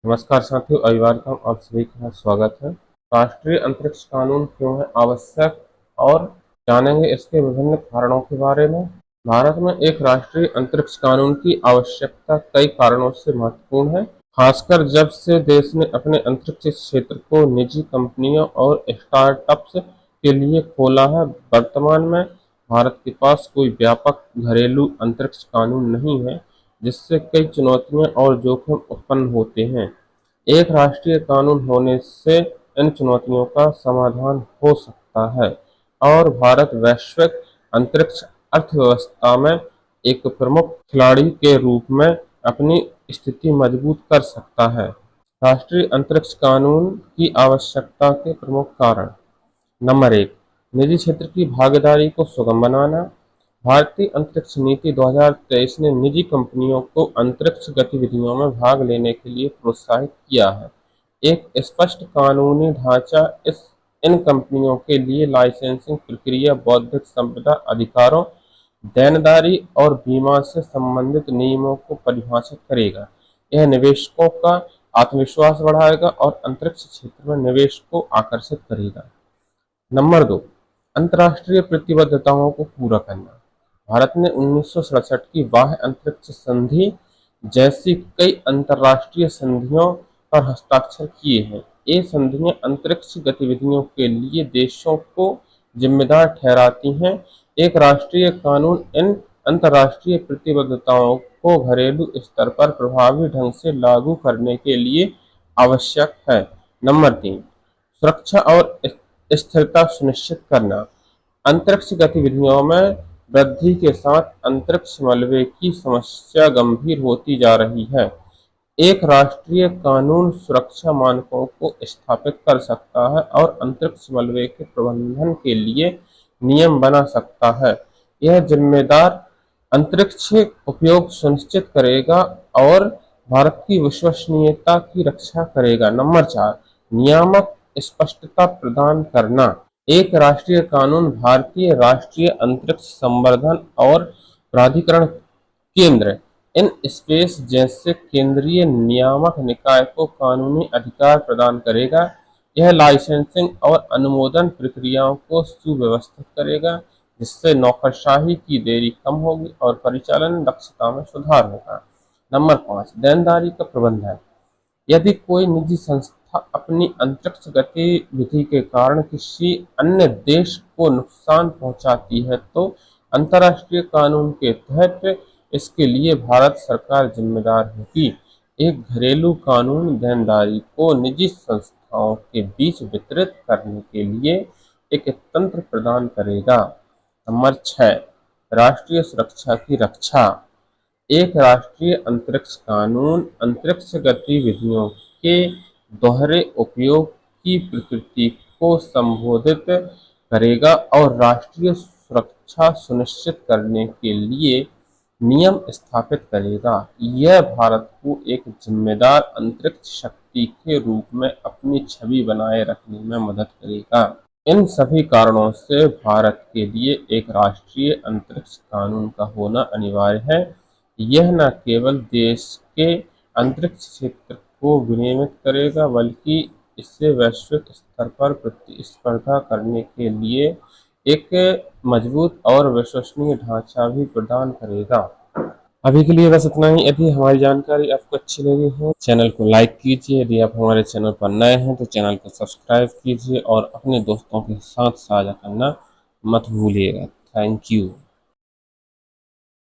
नमस्कार साथियों, अभिवादन का आप सभी का स्वागत है। राष्ट्रीय अंतरिक्ष कानून क्यों है आवश्यक और जानेंगे इसके विभिन्न कारणों के बारे में। भारत में एक राष्ट्रीय अंतरिक्ष कानून की आवश्यकता कई कारणों से महत्वपूर्ण है, खासकर जब से देश ने अपने अंतरिक्ष क्षेत्र को निजी कंपनियों और स्टार्टअप्स के लिए खोला है। वर्तमान में भारत के पास कोई व्यापक घरेलू अंतरिक्ष कानून नहीं है, जिससे कई चुनौतियां और जोखिम उत्पन्न होते हैं। एक राष्ट्रीय कानून होने से इन चुनौतियों का समाधान हो सकता है और भारत वैश्विक अंतरिक्ष अर्थव्यवस्था में एक प्रमुख खिलाड़ी के रूप में अपनी स्थिति मजबूत कर सकता है। राष्ट्रीय अंतरिक्ष कानून की आवश्यकता के प्रमुख कारण। नंबर 1, निजी क्षेत्र की भागीदारी को सुगम बनाना। भारतीय अंतरिक्ष नीति 2023 ने निजी कंपनियों को अंतरिक्ष गतिविधियों में भाग लेने के लिए प्रोत्साहित किया है। एक स्पष्ट कानूनी ढांचा इन कंपनियों के लिए लाइसेंसिंग प्रक्रिया, बौद्धिक संपदा अधिकारों, देनदारी और बीमा से संबंधित नियमों को परिभाषित करेगा। यह निवेशकों का आत्मविश्वास बढ़ाएगा और अंतरिक्ष क्षेत्र में निवेश को आकर्षित करेगा। नंबर 2, अंतर्राष्ट्रीय प्रतिबद्धताओं को पूरा करना। भारत ने 1967 की बाह्य अंतरिक्ष संधि जैसी कई अंतर्राष्ट्रीय संधियों पर हस्ताक्षर किए हैं। ये संधियां अंतरिक्ष गतिविधियों के लिए देशों को जिम्मेदार ठहराती हैं। एक राष्ट्रीय कानून इन अंतर्राष्ट्रीय प्रतिबद्धताओं को घरेलू स्तर पर प्रभावी ढंग से लागू करने के लिए आवश्यक है। नंबर 3, सुरक्षा और स्थिरता सुनिश्चित करना। अंतरिक्ष गतिविधियों में वृद्धि के साथ अंतरिक्ष मलबे की समस्या गंभीर होती जा रही है। एक राष्ट्रीय कानून सुरक्षा मानकों को स्थापित कर सकता है और अंतरिक्ष मलबे के प्रबंधन के लिए नियम बना सकता है। यह जिम्मेदार अंतरिक्ष उपयोग सुनिश्चित करेगा और भारत की विश्वसनीयता की रक्षा करेगा। नंबर 4, नियामक स्पष्टता प्रदान करना। एक राष्ट्रीय कानून भारतीय राष्ट्रीय अंतरिक्ष संवर्धन और प्राधिकरण केंद्र इन स्पेस जैसे केंद्रीय नियामक निकाय को कानूनी अधिकार प्रदान करेगा। यह लाइसेंसिंग और अनुमोदन प्रक्रियाओं को सुव्यवस्थित करेगा, जिससे नौकरशाही की देरी कम होगी और परिचालन दक्षता में सुधार होगा। नंबर 5, देनदारी का प्रबंधन। यदि कोई निजी संस्था अपनी अंतरिक्ष गतिविधि के कारण किसी अन्य देश को नुकसान पहुंचाती है, तो अंतर्राष्ट्रीय कानून के तहत इसके लिए भारत सरकार जिम्मेदार होगी। एक घरेलू कानून देनदारी को निजी संस्थाओं के बीच वितरित करने के लिए एक तंत्र प्रदान करेगा। नंबर 6, राष्ट्रीय सुरक्षा की रक्षा। एक राष्ट्रीय अंतरिक्ष कानून अंतरिक्ष गतिविधियों के दोहरे उपयोग की प्रकृति को संबोधित करेगा और राष्ट्रीय सुरक्षा सुनिश्चित करने के लिए नियम स्थापित करेगा। यह भारत को एक जिम्मेदार अंतरिक्ष शक्ति के रूप में अपनी छवि बनाए रखने में मदद करेगा। इन सभी कारणों से भारत के लिए एक राष्ट्रीय अंतरिक्ष कानून का होना अनिवार्य है। यह न केवल देश के अंतरिक्ष क्षेत्र को विनियमित करेगा, बल्कि इससे वैश्विक स्तर पर प्रतिस्पर्धा करने के लिए एक मजबूत और विश्वसनीय ढांचा भी प्रदान करेगा। अभी के लिए बस इतना ही। यदि हमारी जानकारी आपको अच्छी लगी हो, चैनल को लाइक कीजिए। यदि आप हमारे चैनल पर नए हैं तो चैनल को सब्सक्राइब कीजिए और अपने दोस्तों के साथ साझा करना मत भूलिएगा। Thank you.